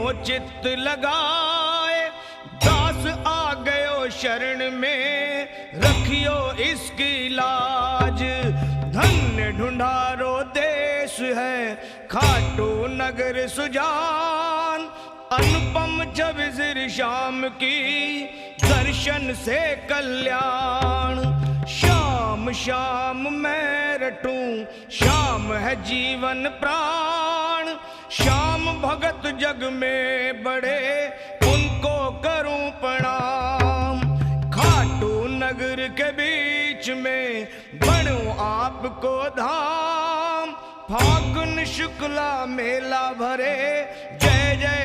तीनों चित्त लगाए, दास आ गयो शरण में, रखियो इसकी लाज। धन्य ढूंढारो देश है खाटू नगर सुजान, अनुपम जब सिर श्याम की दर्शन से कल्याण। श्याम श्याम मैं रटूं, श्याम है जीवन प्राण, श्याम भगत जग में बड़े उनको करूं प्रणाम। खाटू नगर के बीच में बनूं आपको धाम, फागुन शुक्ला मेला भरे, जय जय